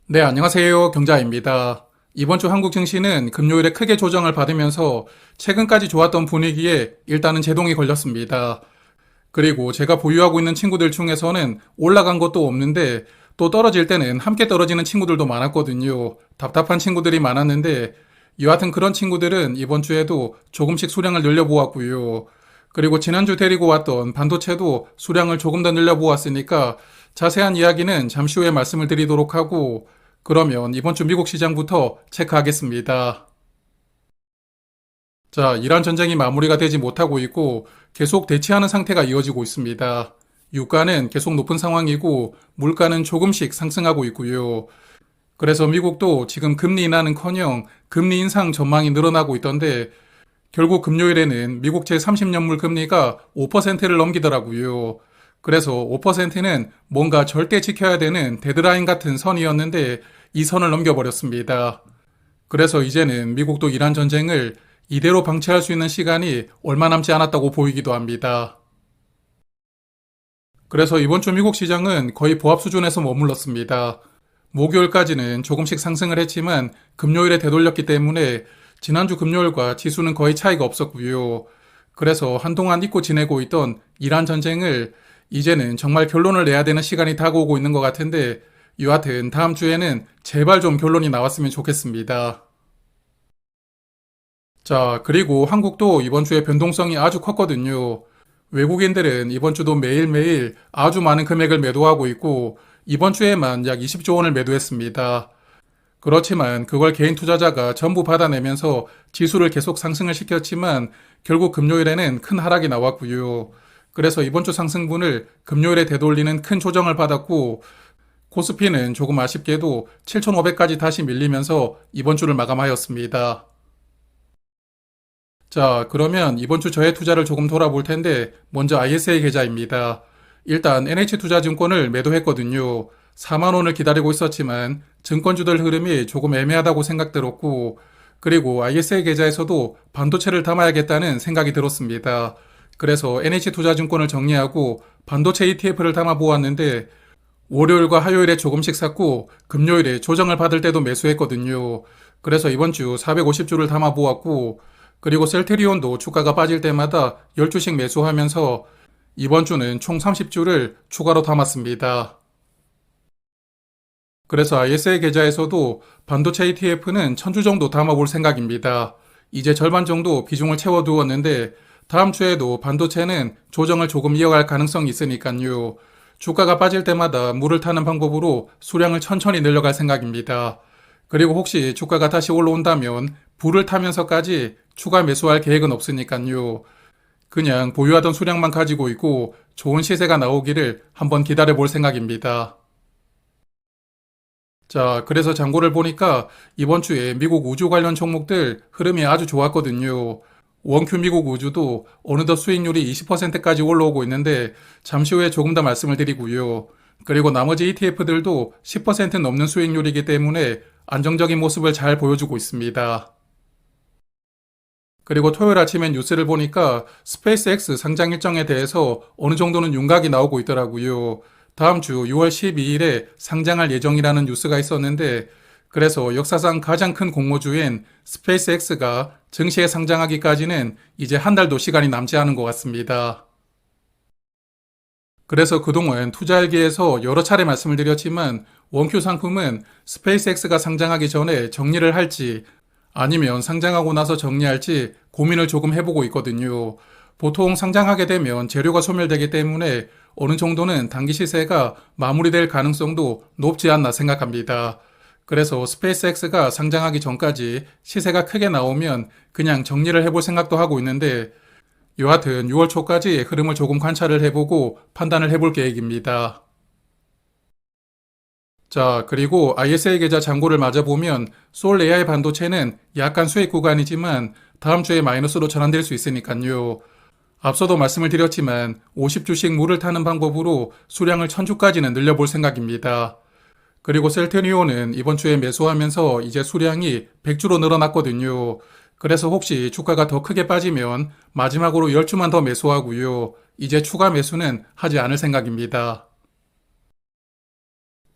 네, 안녕하세요. 경자입니다. 이번 주 한국 증시는 금요일에 크게 조정을 받으면서 최근까지 좋았던 분위기에 일단은 제동이 걸렸습니다. 그리고 제가 보유하고 있는 친구들 중에서는 올라간 것도 없는데 또 떨어질 때는 함께 떨어지는 친구들도 많았거든요. 답답한 친구들이 많았는데 여하튼 그런 친구들은 이번 주에도 조금씩 수량을 늘려보았고요. 그리고 지난주 데리고 왔던 반도체도 수량을 조금 더 늘려보았으니까 자세한 이야기는 잠시 후에 말씀을 드리도록 하고 그러면 이번 주 미국 시장부터 체크하겠습니다. 자, 이란 전쟁이 마무리가 되지 못하고 있고 계속 대치하는 상태가 이어지고 있습니다. 유가는 계속 높은 상황이고 물가는 조금씩 상승하고 있고요. 그래서 미국도 지금 금리 인하는커녕 금리 인상 전망이 늘어나고 있던데 결국 금요일에는 미국 제30년물 금리가 5%를 넘기더라고요. 그래서 5%는 뭔가 절대 지켜야 되는 데드라인 같은 선이었는데 이 선을 넘겨버렸습니다. 그래서 이제는 미국도 이란 전쟁을 이대로 방치할 수 있는 시간이 얼마 남지 않았다고 보이기도 합니다. 그래서 이번 주 미국 시장은 거의 보합 수준에서 머물렀습니다. 목요일까지는 조금씩 상승을 했지만 금요일에 되돌렸기 때문에 지난주 금요일과 지수는 거의 차이가 없었고요. 그래서 한동안 잊고 지내고 있던 이란 전쟁을 이제는 정말 결론을 내야 되는 시간이 다가오고 있는 것 같은데 여하튼 다음 주에는 제발 좀 결론이 나왔으면 좋겠습니다. 자, 그리고 한국도 이번 주에 변동성이 아주 컸거든요. 외국인들은 이번 주도 매일매일 아주 많은 금액을 매도하고 있고 이번 주에만 약 20조 원을 매도했습니다. 그렇지만 그걸 개인 투자자가 전부 받아내면서 지수를 계속 상승을 시켰지만 결국 금요일에는 큰 하락이 나왔고요. 그래서 이번 주 상승분을 금요일에 되돌리는 큰 조정을 받았고 코스피는 조금 아쉽게도 7,500까지 다시 밀리면서 이번 주를 마감하였습니다. 자, 그러면 이번 주 저의 투자를 조금 돌아볼 텐데 먼저 ISA 계좌입니다. 일단 NH투자증권을 매도했거든요. 4만 원을 기다리고 있었지만 증권주들 흐름이 조금 애매하다고 생각들었고 그리고 ISA 계좌에서도 반도체를 담아야겠다는 생각이 들었습니다. 그래서 NH투자증권을 정리하고 반도체 ETF를 담아 보았는데 월요일과 화요일에 조금씩 샀고 금요일에 조정을 받을 때도 매수했거든요. 그래서 이번 주 450주를 담아 보았고 그리고 셀테리온도 주가가 빠질 때마다 10주씩 매수하면서 이번 주는 총 30주를 추가로 담았습니다. 그래서 ISA 계좌에서도 반도체 ETF는 1000주 정도 담아볼 생각입니다. 이제 절반 정도 비중을 채워두었는데 다음 주에도 반도체는 조정을 조금 이어갈 가능성이 있으니까요. 주가가 빠질 때마다 물을 타는 방법으로 수량을 천천히 늘려갈 생각입니다. 그리고 혹시 주가가 다시 올라온다면 불을 타면서까지 추가 매수할 계획은 없으니까요. 그냥 보유하던 수량만 가지고 있고 좋은 시세가 나오기를 한번 기다려 볼 생각입니다. 자, 그래서 장고를 보니까 이번 주에 미국 우주 관련 종목들 흐름이 아주 좋았거든요. 원큐 미국 우주도 어느덧 수익률이 20%까지 올라오고 있는데 잠시 후에 조금 더 말씀을 드리고요. 그리고 나머지 ETF들도 10% 넘는 수익률이기 때문에 안정적인 모습을 잘 보여주고 있습니다. 그리고 토요일 아침에 뉴스를 보니까 스페이스X 상장 일정에 대해서 어느 정도는 윤곽이 나오고 있더라고요. 다음 주 6월 12일에 상장할 예정이라는 뉴스가 있었는데 그래서 역사상 가장 큰 공모주인 스페이스X가 증시에 상장하기까지는 이제 한 달도 시간이 남지 않은 것 같습니다. 그래서 그동안 투자일기에서 여러 차례 말씀을 드렸지만 원큐 상품은 스페이스X가 상장하기 전에 정리를 할지 아니면 상장하고 나서 정리할지 고민을 조금 해보고 있거든요. 보통 상장하게 되면 재료가 소멸되기 때문에 어느 정도는 단기 시세가 마무리될 가능성도 높지 않나 생각합니다. 그래서 스페이스X가 상장하기 전까지 시세가 크게 나오면 그냥 정리를 해볼 생각도 하고 있는데 여하튼 6월 초까지 흐름을 조금 관찰을 해보고 판단을 해볼 계획입니다. 자, 그리고 ISA 계좌 잔고를 맞아보면 솔 AI 반도체는 약간 수익 구간이지만 다음 주에 마이너스로 전환될 수 있으니까요. 앞서도 말씀을 드렸지만 50주씩 물을 타는 방법으로 수량을 1000주까지는 늘려볼 생각입니다. 그리고 셀테리온은 이번 주에 매수하면서 이제 수량이 100주로 늘어났거든요. 그래서 혹시 주가가 더 크게 빠지면 마지막으로 10주만 더 매수하고요. 이제 추가 매수는 하지 않을 생각입니다.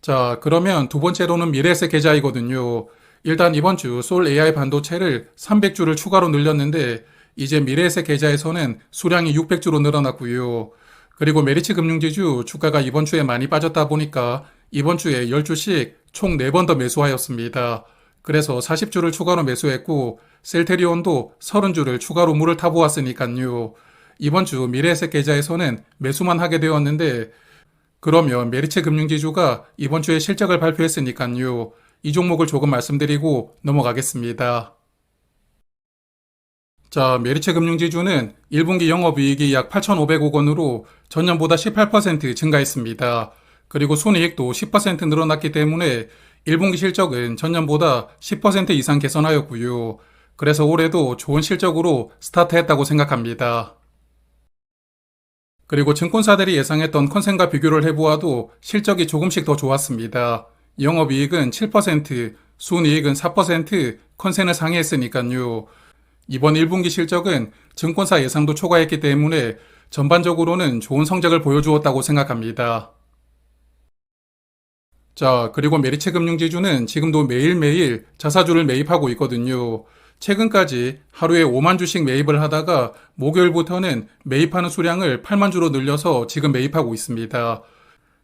자, 그러면 두 번째로는 미래에셋 계좌이거든요. 일단 이번 주 솔 AI 반도체를 300주를 추가로 늘렸는데 이제 미래에셋 계좌에서는 수량이 600주로 늘어났고요. 그리고 메리츠 금융지주 주가가 이번 주에 많이 빠졌다 보니까 이번 주에 10주씩 총 4번 더 매수하였습니다. 그래서 40주를 추가로 매수했고 셀테리온도 30주를 추가로 물을 타보았으니까요. 이번 주 미래에셋 계좌에서는 매수만 하게 되었는데 그러면 메리츠 금융지주가 이번 주에 실적을 발표했으니까요. 이 종목을 조금 말씀드리고 넘어가겠습니다. 자, 메리츠 금융지주는 1분기 영업이익이 약 8,500억 원으로 전년보다 18% 증가했습니다. 그리고 순이익도 10% 늘어났기 때문에 1분기 실적은 전년보다 10% 이상 개선하였고요. 그래서 올해도 좋은 실적으로 스타트했다고 생각합니다. 그리고 증권사들이 예상했던 컨센과 비교를 해보아도 실적이 조금씩 더 좋았습니다. 영업이익은 7%, 순이익은 4%, 컨센을 상회했으니까요. 이번 1분기 실적은 증권사 예상도 초과했기 때문에 전반적으로는 좋은 성적을 보여주었다고 생각합니다. 자, 그리고 메리츠 금융지주는 지금도 매일매일 자사주를 매입하고 있거든요. 최근까지 하루에 5만 주씩 매입을 하다가 목요일부터는 매입하는 수량을 8만 주로 늘려서 지금 매입하고 있습니다.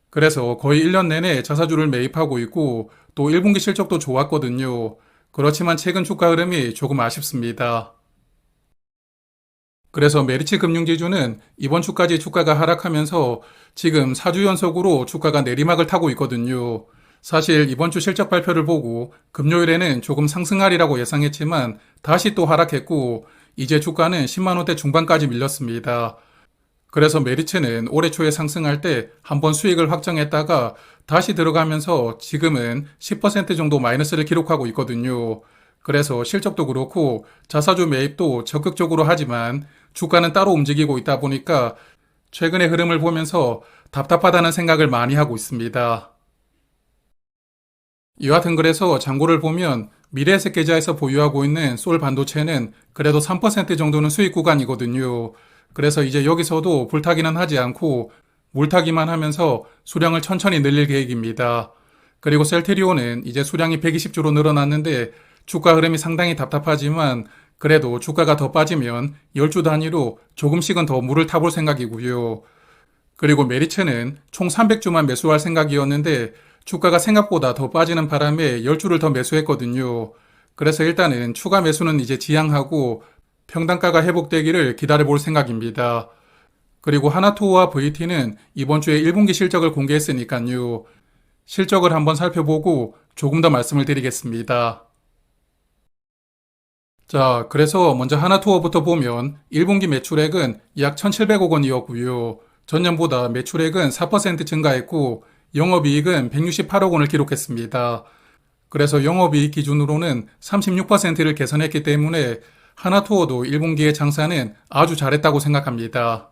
그래서 거의 1년 내내 자사주를 매입하고 있고 또 1분기 실적도 좋았거든요. 그렇지만 최근 주가 흐름이 조금 아쉽습니다. 그래서 메리츠 금융지주는 이번 주까지 주가가 하락하면서 지금 4주 연속으로 주가가 내리막을 타고 있거든요. 사실 이번 주 실적 발표를 보고 금요일에는 조금 상승하리라고 예상했지만 다시 또 하락했고 이제 주가는 10만 원대 중반까지 밀렸습니다. 그래서 메리츠는 올해 초에 상승할 때 한번 수익을 확정했다가 다시 들어가면서 지금은 10% 정도 마이너스를 기록하고 있거든요. 그래서 실적도 그렇고 자사주 매입도 적극적으로 하지만 주가는 따로 움직이고 있다 보니까 최근의 흐름을 보면서 답답하다는 생각을 많이 하고 있습니다. 여하튼 그래서 장고를 보면 미래에셋 계좌에서 보유하고 있는 솔 반도체는 그래도 3% 정도는 수익 구간이거든요. 그래서 이제 여기서도 불타기는 하지 않고 물타기만 하면서 수량을 천천히 늘릴 계획입니다. 그리고 셀테리온은 이제 수량이 120주로 늘어났는데 주가 흐름이 상당히 답답하지만 그래도 주가가 더 빠지면 10주 단위로 조금씩은 더 물을 타볼 생각이고요. 그리고 메리츠는 총 300주만 매수할 생각이었는데 주가가 생각보다 더 빠지는 바람에 10주를 더 매수했거든요. 그래서 일단은 추가 매수는 이제 지양하고 평단가가 회복되기를 기다려볼 생각입니다. 그리고 하나투어와 VT는 이번 주에 1분기 실적을 공개했으니까요. 실적을 한번 살펴보고 조금 더 말씀을 드리겠습니다. 자, 그래서 먼저 하나투어부터 보면 1분기 매출액은 약 1,700억 원이었고요. 전년보다 매출액은 4% 증가했고 영업이익은 168억 원을 기록했습니다. 그래서 영업이익 기준으로는 36%를 개선했기 때문에 하나투어도 1분기의 장사는 아주 잘했다고 생각합니다.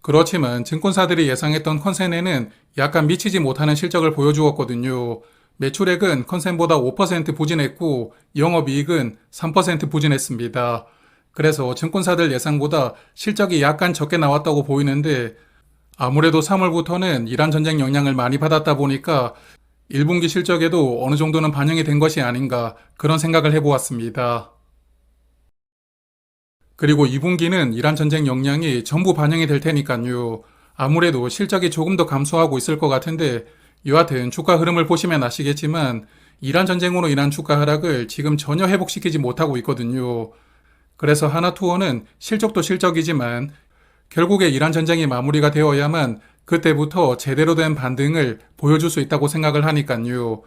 그렇지만 증권사들이 예상했던 컨센에는 약간 미치지 못하는 실적을 보여주었거든요. 매출액은 컨센보다 5% 부진했고 영업이익은 3% 부진했습니다. 그래서 증권사들 예상보다 실적이 약간 적게 나왔다고 보이는데 아무래도 3월부터는 이란 전쟁 영향을 많이 받았다 보니까 1분기 실적에도 어느 정도는 반영이 된 것이 아닌가 그런 생각을 해보았습니다. 그리고 2분기는 이란 전쟁 영향이 전부 반영이 될 테니까요. 아무래도 실적이 조금 더 감소하고 있을 것 같은데 여하튼 주가 흐름을 보시면 아시겠지만 이란 전쟁으로 인한 주가 하락을 지금 전혀 회복시키지 못하고 있거든요. 그래서 하나투어는 실적도 실적이지만 결국에 이란 전쟁이 마무리가 되어야만 그때부터 제대로 된 반등을 보여줄 수 있다고 생각을 하니까요.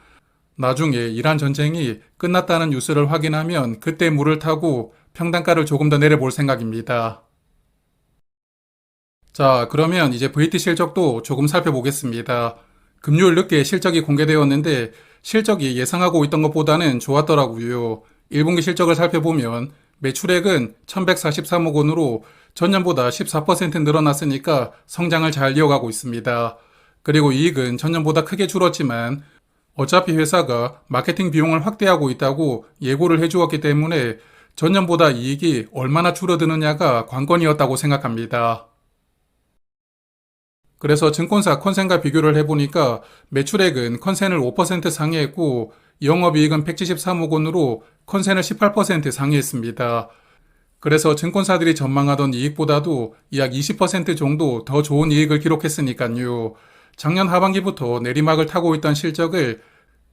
나중에 이란 전쟁이 끝났다는 뉴스를 확인하면 그때 물을 타고 평단가를 조금 더 내려볼 생각입니다. 자, 그러면 이제 VT 실적도 조금 살펴보겠습니다. 금요일 늦게 실적이 공개되었는데 실적이 예상하고 있던 것보다는 좋았더라고요. 1분기 실적을 살펴보면 매출액은 1143억 원으로 전년보다 14% 늘어났으니까 성장을 잘 이어가고 있습니다. 그리고 이익은 전년보다 크게 줄었지만 어차피 회사가 마케팅 비용을 확대하고 있다고 예고를 해주었기 때문에 전년보다 이익이 얼마나 줄어드느냐가 관건이었다고 생각합니다. 그래서 증권사 컨센과 비교를 해보니까 매출액은 컨센을 5% 상회했고 영업이익은 173억 원으로 컨센을 18% 상회했습니다. 그래서 증권사들이 전망하던 이익보다도 약 20% 정도 더 좋은 이익을 기록했으니까요. 작년 하반기부터 내리막을 타고 있던 실적을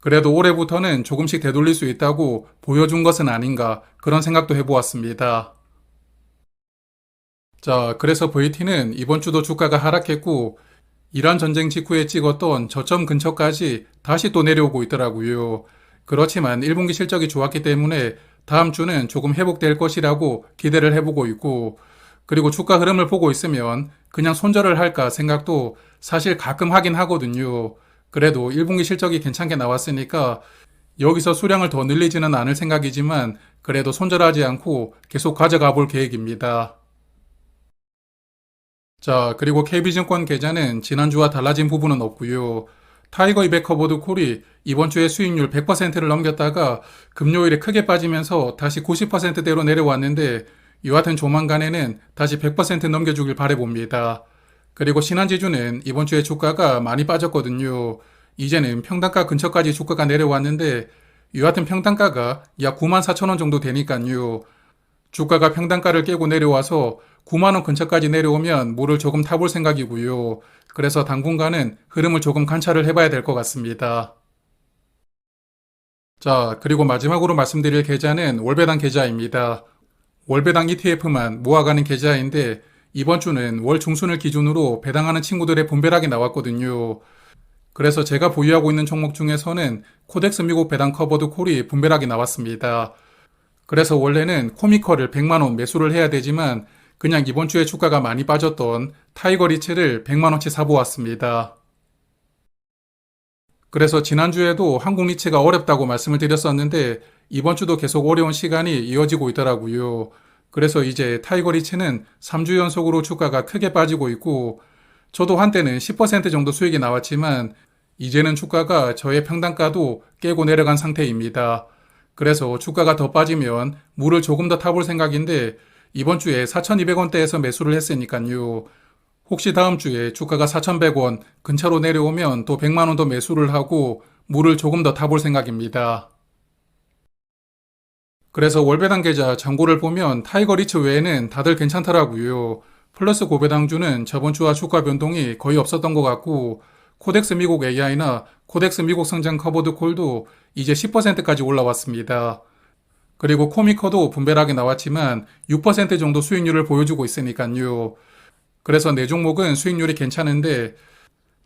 그래도 올해부터는 조금씩 되돌릴 수 있다고 보여준 것은 아닌가 그런 생각도 해보았습니다. 자, 그래서 VT는 이번 주도 주가가 하락했고 이란 전쟁 직후에 찍었던 저점 근처까지 다시 또 내려오고 있더라고요. 그렇지만 1분기 실적이 좋았기 때문에 다음 주는 조금 회복될 것이라고 기대를 해보고 있고 그리고 주가 흐름을 보고 있으면 그냥 손절을 할까 생각도 사실 가끔 하긴 하거든요. 그래도 1분기 실적이 괜찮게 나왔으니까 여기서 수량을 더 늘리지는 않을 생각이지만 그래도 손절하지 않고 계속 가져가 볼 계획입니다. 자, 그리고 KB증권 계좌는 지난주와 달라진 부분은 없고요. 타이거 이베커보드 콜이 이번 주에 수익률 100%를 넘겼다가 금요일에 크게 빠지면서 다시 90%대로 내려왔는데 여하튼 조만간에는 다시 100% 넘겨주길 바라봅니다. 그리고 신한지주는 이번 주에 주가가 많이 빠졌거든요. 이제는 평단가 근처까지 주가가 내려왔는데 여하튼 평단가가 약 94,000원 정도 되니까요. 주가가 평단가를 깨고 내려와서 9만원 근처까지 내려오면 물을 조금 타볼 생각이고요. 그래서 당분간은 흐름을 조금 관찰을 해봐야 될 것 같습니다. 자, 그리고 마지막으로 말씀드릴 계좌는 월배당 계좌입니다. 월배당 ETF만 모아가는 계좌인데 이번 주는 월 중순을 기준으로 배당하는 친구들의 분배락이 나왔거든요. 그래서 제가 보유하고 있는 종목 중에서는 코덱스 미국 배당 커버드 콜이 분배락이 나왔습니다. 그래서 원래는 코미컬을 100만원 매수를 해야 되지만 그냥 이번 주에 주가가 많이 빠졌던 타이거 리츠를 100만원치 사보았습니다. 그래서 지난주에도 한국 리츠가 어렵다고 말씀을 드렸었는데 이번 주도 계속 어려운 시간이 이어지고 있더라고요. 그래서 이제 타이거 리츠는 3주 연속으로 주가가 크게 빠지고 있고 저도 한때는 10% 정도 수익이 나왔지만 이제는 주가가 저의 평단가도 깨고 내려간 상태입니다. 그래서 주가가 더 빠지면 물을 조금 더 타볼 생각인데 이번 주에 4,200원대에서 매수를 했으니까요. 혹시 다음 주에 주가가 4,100원 근처로 내려오면 또 100만원 더 매수를 하고 물을 조금 더 타볼 생각입니다. 그래서 월배당 계좌 잔고를 보면 타이거 리츠 외에는 다들 괜찮더라고요. 플러스 고배당주는 저번 주와 주가 변동이 거의 없었던 것 같고 코덱스 미국 AI나 코덱스 미국 성장 커버드 콜도 이제 10%까지 올라왔습니다. 그리고 코미커도 분배락이 나왔지만 6% 정도 수익률을 보여주고 있으니까요. 그래서 네 종목은 수익률이 괜찮은데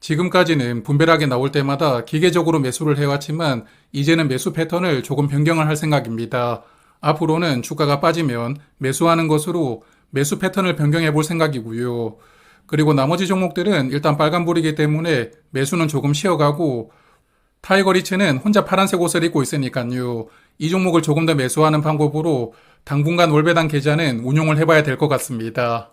지금까지는 분배락이 나올 때마다 기계적으로 매수를 해왔지만 이제는 매수 패턴을 조금 변경을 할 생각입니다. 앞으로는 주가가 빠지면 매수하는 것으로 매수 패턴을 변경해 볼 생각이고요. 그리고 나머지 종목들은 일단 빨간불이기 때문에 매수는 조금 쉬어가고 타이거 리츠는 혼자 파란색 옷을 입고 있으니까요. 이 종목을 조금 더 매수하는 방법으로 당분간 월배당 계좌는 운용을 해봐야 될 것 같습니다.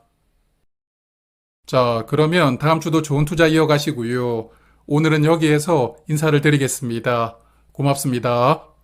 자, 그러면 다음 주도 좋은 투자 이어가시고요. 오늘은 여기에서 인사를 드리겠습니다. 고맙습니다.